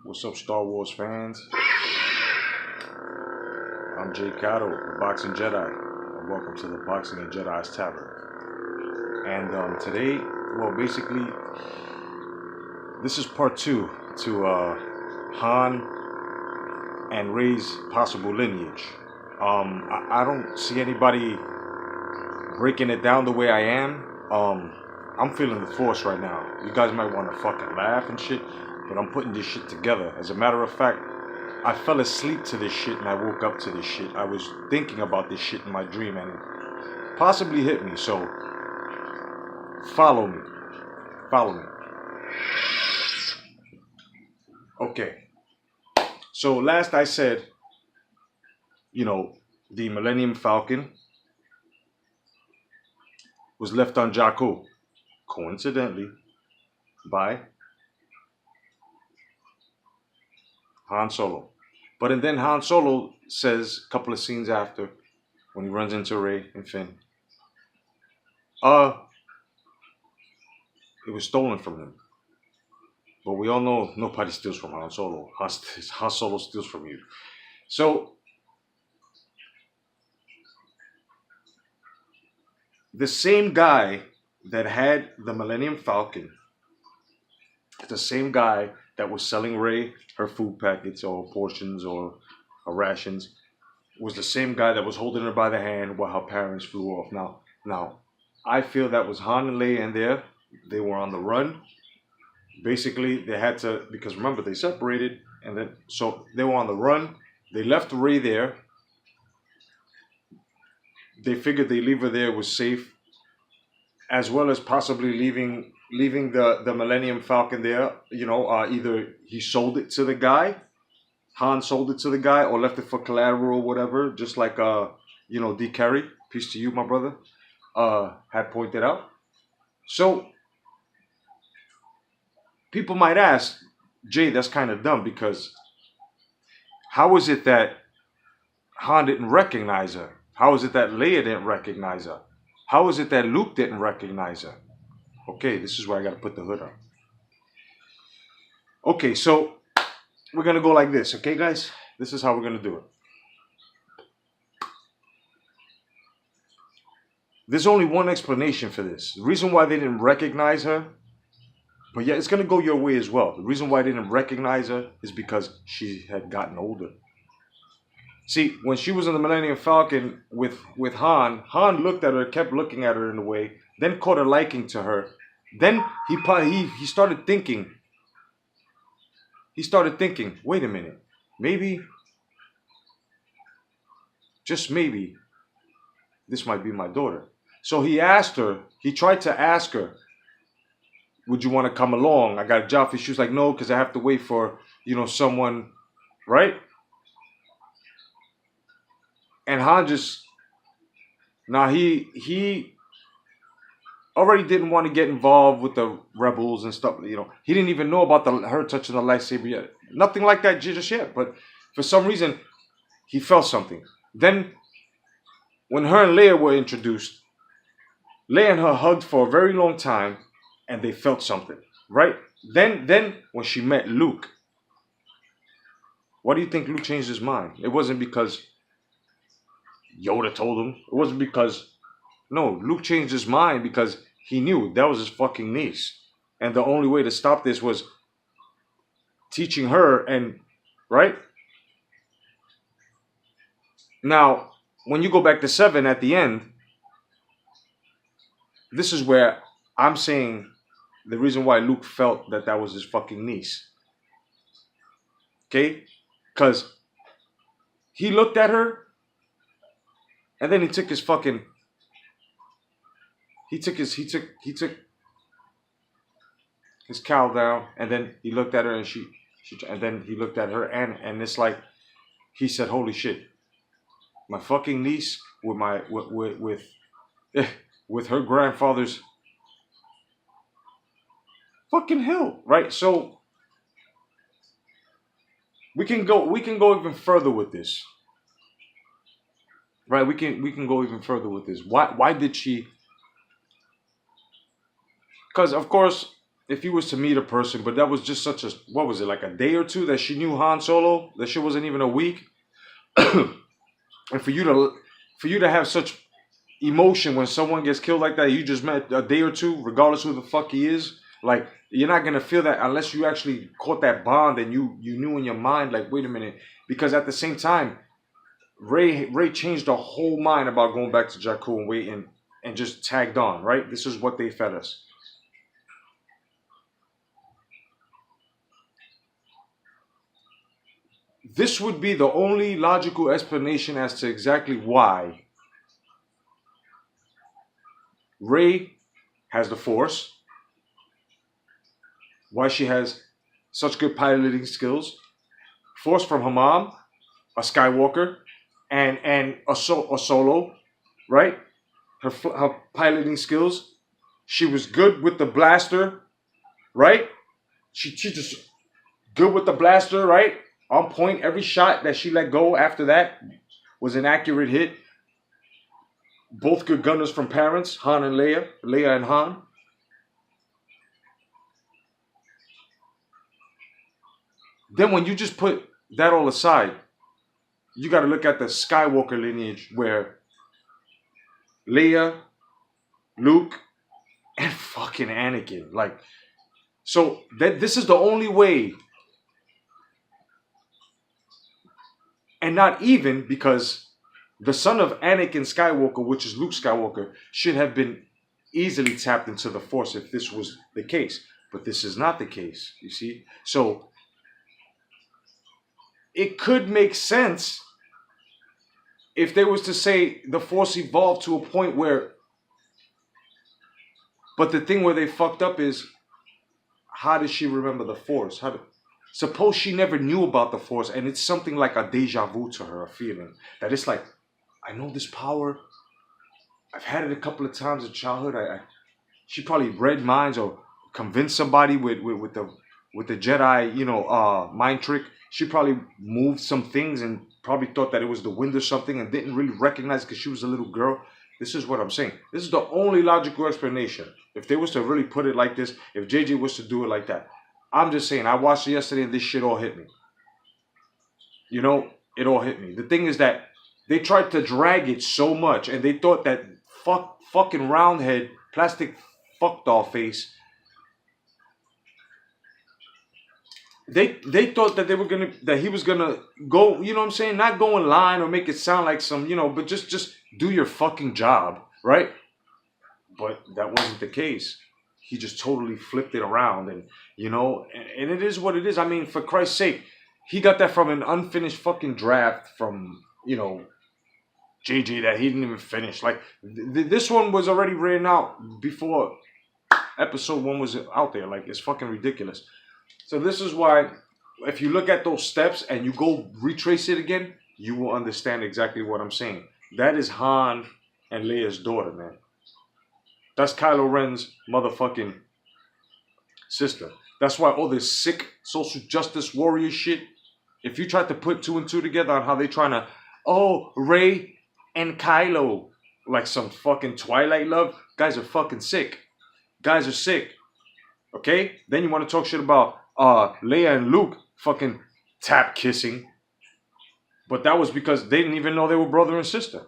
What's up, Star Wars fans? I'm Jay Cotto, the Boxing Jedi, and welcome to the Boxing and Jedi's Tavern. And today, well, basically, this is part two to Han and Rey's possible lineage. I don't see anybody breaking it down the way I am. I'm feeling the force right now. You guys might want to fucking laugh and shit, but I'm putting this shit together. As a matter of fact, I fell asleep to this shit and I woke up to this shit. I was thinking about this shit in my dream and it possibly hit me. So follow me. Follow me. Okay. So last I said, the Millennium Falcon was left on Jakku, coincidentally, by Han Solo. But and then Han Solo says a couple of scenes after, when he runs into Rey and Finn, it was stolen from him. But we all know nobody steals from Han Solo. Han Solo steals from you. So the same guy that had the Millennium Falcon, the same guy that was selling Rey her food packets or portions or rations, was the same guy that was holding her by the hand while her parents flew off. Now, I feel that was Han and Leia in there. They were on the run. Basically, they had to, because remember, they separated, and then, so they were on the run. They left Rey there. They figured they leave her there was safe, as well as possibly leaving the Millennium Falcon there. Either he sold it to the guy, Han sold it to the guy, or left it for collateral or whatever, just like D. Carey, peace to you, my brother, had pointed out. So people might ask, Jay, that's kind of dumb, because how is it that Han didn't recognize her? How is it that Leia didn't recognize her? How is it that Luke didn't recognize her? Okay, this is where I got to put the hood on. Okay, so we're going to go like this, okay, guys? This is how we're going to do it. There's only one explanation for this. The reason why they didn't recognize her, but yeah, it's going to go your way as well. The reason why they didn't recognize her is because she had gotten older. See, when she was in the Millennium Falcon with Han looked at her, kept looking at her in a way, then caught a liking to her. Then he started thinking. He started thinking, wait a minute, maybe, just maybe, this might be my daughter. So he tried to ask her, would you want to come along? I got a job for you. She was like, no, because I have to wait for, someone, right? And Han he already didn't want to get involved with the rebels and stuff. He didn't even know about her touching the lightsaber yet. Nothing like that just yet. But for some reason, he felt something. Then, when her and Leia were introduced, Leia and her hugged for a very long time, and they felt something, right? Then when she met Luke, why do you think Luke changed his mind? It wasn't because Yoda told him. It wasn't because, no, Luke changed his mind because he knew that was his fucking niece. And the only way to stop this was teaching her, and, right? Now, when you go back to 7 at the end, this is where I'm saying the reason why Luke felt that was his fucking niece. Okay? Because he looked at her, and then he took his fucking, he took his cowl down, and then he looked at her, and and then he looked at her, and it's like, he said, holy shit, my fucking niece with her grandfather's fucking hell, right? So we can go even further with this. Right, we can go even further with this. Why did she? Because of course if he was to meet a person, but that was just such a, what was it, like a day or two that she knew Han Solo? That shit wasn't even a week. And for you to have such emotion when someone gets killed like that, you just met a day or two, regardless who the fuck he is. Like, you're not gonna feel that unless you actually caught that bond and you knew in your mind, like, wait a minute. Because at the same time, Ray changed the whole mind about going back to Jakku and waiting and just tagged on, right? This is what they fed us. This would be the only logical explanation as to exactly why Rey has the Force, why she has such good piloting skills, Force from her mom, a Skywalker, and a Solo, right? Her piloting skills. She was good with the blaster, right? She just good with the blaster, right? On point. Every shot that she let go after that was an accurate hit. Both good gunners from parents, Han and Leia and Han. Then when you just put that all aside, you got to look at the Skywalker lineage where Leia, Luke, and fucking Anakin. Like, so that this is the only way. And not even because the son of Anakin Skywalker, which is Luke Skywalker, should have been easily tapped into the Force if this was the case. But this is not the case, you see? So it could make sense if they was to say the Force evolved to a point where... But the thing where they fucked up is, how does she remember the Force? Suppose she never knew about the Force and it's something like a deja vu to her, a feeling that it's like, I know this power. I've had it a couple of times in childhood. She probably read minds or convinced somebody with the Jedi, mind trick. She probably moved some things and probably thought that it was the wind or something and didn't really recognize it because she was a little girl. This is what I'm saying. This is the only logical explanation. If they was to really put it like this, if JJ was to do it like that. I'm just saying, I watched it yesterday and this shit all hit me. It all hit me. The thing is that they tried to drag it so much and they thought that fucking roundhead, plastic fuck doll face, they thought that he was gonna go, you know what I'm saying? Not go in line or make it sound like some, but just do your fucking job, right? But that wasn't the case. He just totally flipped it around and it is what it is. I mean, for Christ's sake, he got that from an unfinished fucking draft from, JJ that he didn't even finish. Like, this one was already written out before episode 1 was out there. Like, it's fucking ridiculous. So this is why, if you look at those steps and you go retrace it again, you will understand exactly what I'm saying. That is Han and Leia's daughter, man. That's Kylo Ren's motherfucking sister. That's why all this sick social justice warrior shit, if you try to put 2 and 2 together on how they trying to, Rey and Kylo, like some fucking Twilight love, guys are fucking sick. Guys are sick. Okay? Then you want to talk shit about Leia and Luke fucking tap kissing. But that was because they didn't even know they were brother and sister.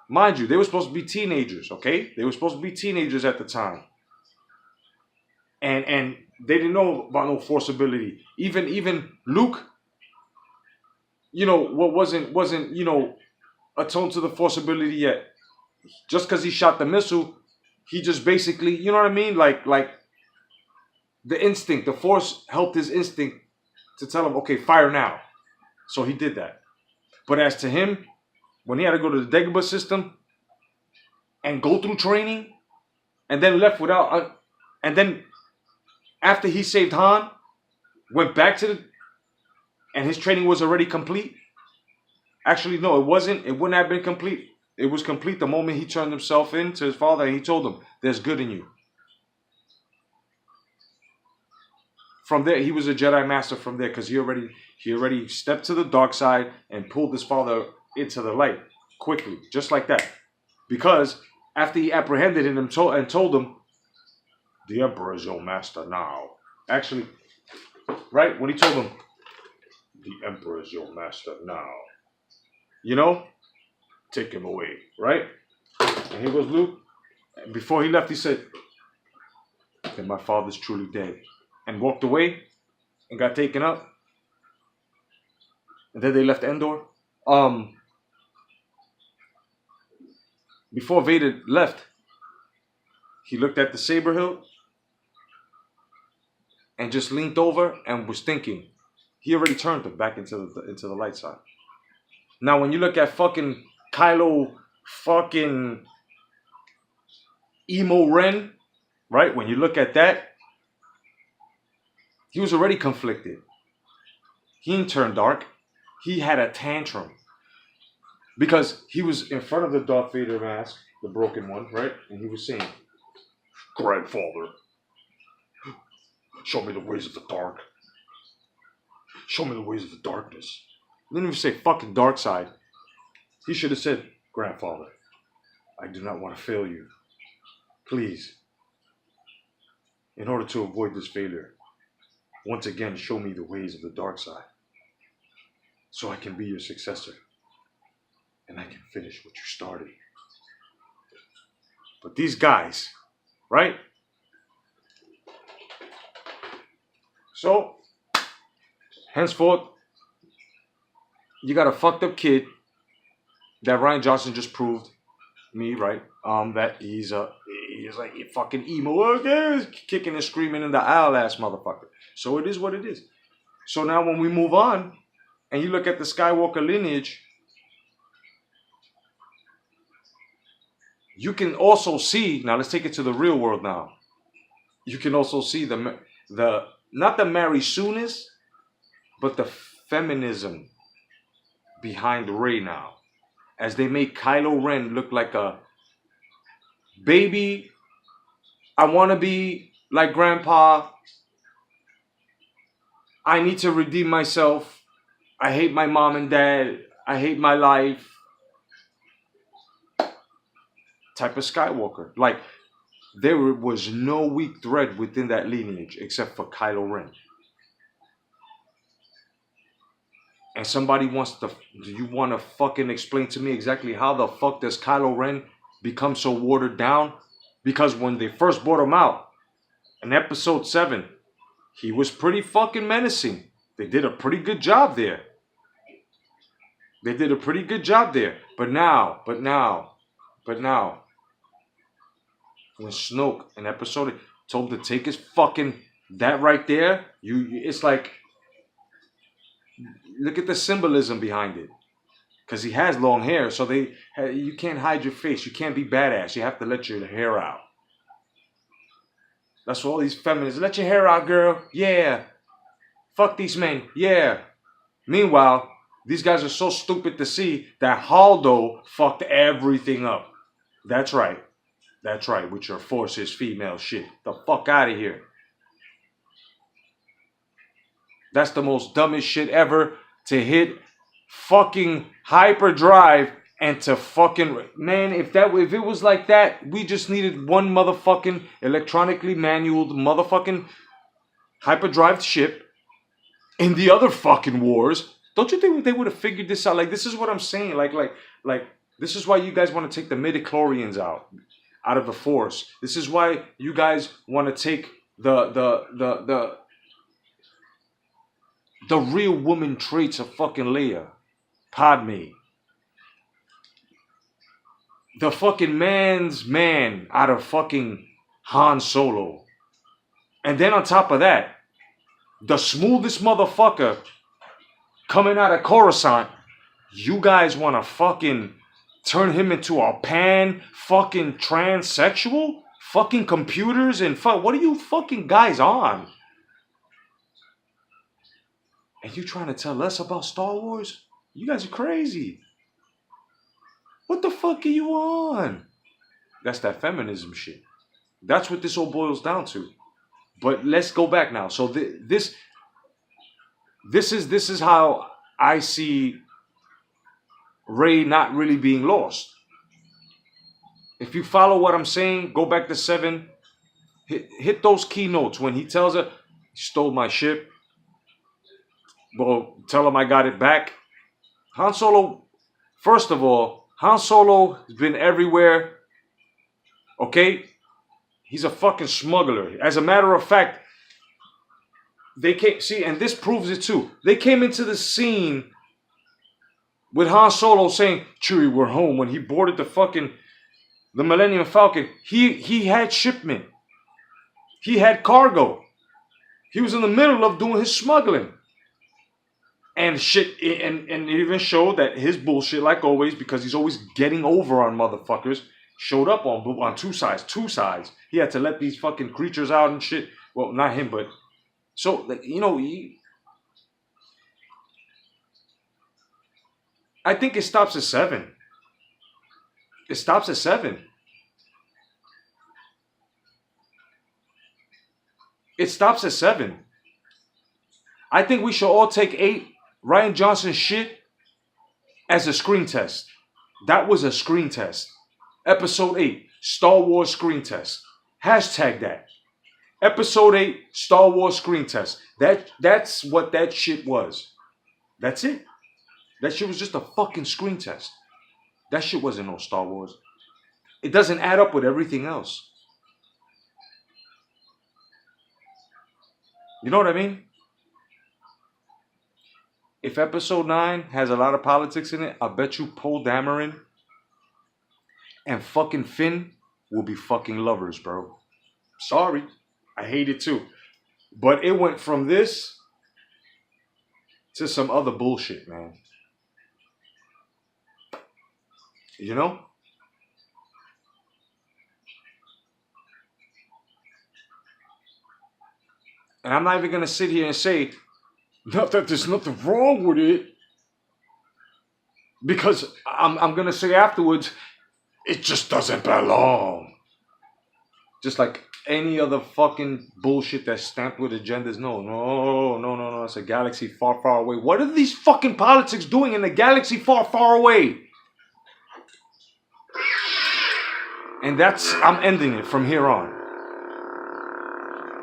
Mind you, they were supposed to be teenagers, okay? They were supposed to be teenagers at the time. And they didn't know about no Force ability. Even Luke, wasn't attuned to the Force ability yet. Just because he shot the missile, he just basically, you know what I mean? Like the instinct, the Force helped his instinct to tell him, okay, fire now. So he did that. But as to him, when he had to go to the Dagobah system and go through training and then left without... and then after he saved Han, went back and his training was already complete. Actually, no, it wasn't. It wouldn't have been complete. It was complete the moment he turned himself in to his father and he told him, there's good in you. From there, he was a Jedi Master from there because he already stepped to the dark side and pulled his father into the light quickly, just like that. Because after he apprehended him and told him, The Emperor is your master now. Actually, right? When he told him, the Emperor is your master now. You know? Take him away, right? And here goes Luke. And before he left, he said, then my father's truly dead. And walked away and got taken up. And then they left Endor. Before Vader left, he looked at the saber hilt and just leaned over and was thinking. He already turned it back into the light side. Now, when you look at fucking Kylo fucking Emo Ren, right? When you look at that, he was already conflicted. He ain't turned dark. He had a tantrum. Because he was in front of the Darth Vader mask, the broken one, right? And he was saying, Grandfather, show me the ways of the dark. Show me the ways of the darkness. He didn't even say fucking dark side. He should have said, Grandfather, I do not want to fail you. Please, in order to avoid this failure, once again show me the ways of the dark side so I can be your successor and I can finish what you started. But these guys, right? So, henceforth, you got a fucked up kid that Ryan Johnson just proved me, right? That he's like a fucking emo, kicking and screaming in the aisle ass motherfucker. So it is what it is. So now when we move on, and you look at the Skywalker lineage, you can also see, now let's take it to the real world now. You can also see the not the Mary Sooness, but the feminism behind Rey now. As they make Kylo Ren look like a baby. I want to be like Grandpa. I need to redeem myself. I hate my mom and dad. I hate my life. Type of Skywalker. Like, there was no weak thread within that lineage except for Kylo Ren. And somebody wants to, do you want to fucking explain to me exactly how the fuck does Kylo Ren become so watered down? Because when they first brought him out in episode 7, he was pretty fucking menacing. They did a pretty good job there. But now, when Snoke in episode 8 told him to take his fucking, that right there, it's like, look at the symbolism behind it. Because he has long hair, so you can't hide your face. You can't be badass. You have to let your hair out. That's what all these feminists, let your hair out, girl. Yeah. Fuck these men. Yeah. Meanwhile, these guys are so stupid to see that Haldo fucked everything up. That's right. With your forces female shit. The fuck out of here. That's the most dumbest shit ever, to hit fucking hyperdrive and to fucking, man, if it was like that, we just needed one motherfucking electronically manualed motherfucking hyperdrive ship in the other fucking wars. Don't you think they would have figured this out? Like, this is what I'm saying. Like this is why you guys want to take the midichlorians out of the Force. This is why you guys want to take the real woman traits of fucking Leia, Padme, the fucking man's man out of fucking Han Solo. And then on top of that, the smoothest motherfucker coming out of Coruscant, you guys want to fucking turn him into a pan fucking transsexual? Fucking computers and what are you fucking guys on? And you trying to tell us about Star Wars? You guys are crazy. What the fuck are you on? That's that feminism shit. That's what this all boils down to. But let's go back now. So this is how I see Rey not really being lost. If you follow what I'm saying, go back to 7. Hit those keynotes when he tells her, "You stole my ship." Well, tell him I got it back. Han Solo, first of all, Han Solo has been everywhere. Okay? He's a fucking smuggler. As a matter of fact, they came, see, and this proves it too. They came into the scene with Han Solo saying, "Chewie, we're home." When he boarded the Millennium Falcon, he had shipment. He had cargo. He was in the middle of doing his smuggling. And shit, and it even showed that his bullshit, like always, because he's always getting over on motherfuckers, showed up on two sides. He had to let these fucking creatures out and shit. Well, not him, but so you know, I think it stops at 7. It stops at 7. It stops at 7. I think we should all take 8 Ryan Johnson shit as a screen test. That was a screen test. Episode 8, Star Wars screen test. Hashtag that. Episode 8, Star Wars screen test. That's what that shit was. That's it. That shit was just a fucking screen test. That shit wasn't no Star Wars. It doesn't add up with everything else. You know what I mean? If episode 9 has a lot of politics in it, I bet you Poe Dameron and fucking Finn will be fucking lovers, bro. Sorry. I hate it too. But it went from this to some other bullshit, man. You know? And I'm not even going to sit here and say, not that there's nothing wrong with it. Because I'm going to say afterwards, it just doesn't belong. Just like any other fucking bullshit that's stamped with agendas. No. It's a galaxy far, far away. What are these fucking politics doing in a galaxy far, far away? And I'm ending it from here on.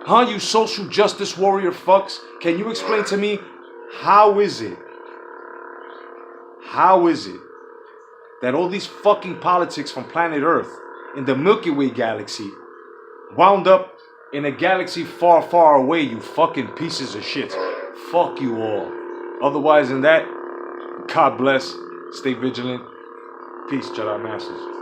Huh, you social justice warrior fucks? Can you explain to me, how is it that all these fucking politics from planet Earth in the Milky Way galaxy wound up in a galaxy far, far away, you fucking pieces of shit? Fuck you all. Otherwise than that, God bless, stay vigilant. Peace, Jedi Masters.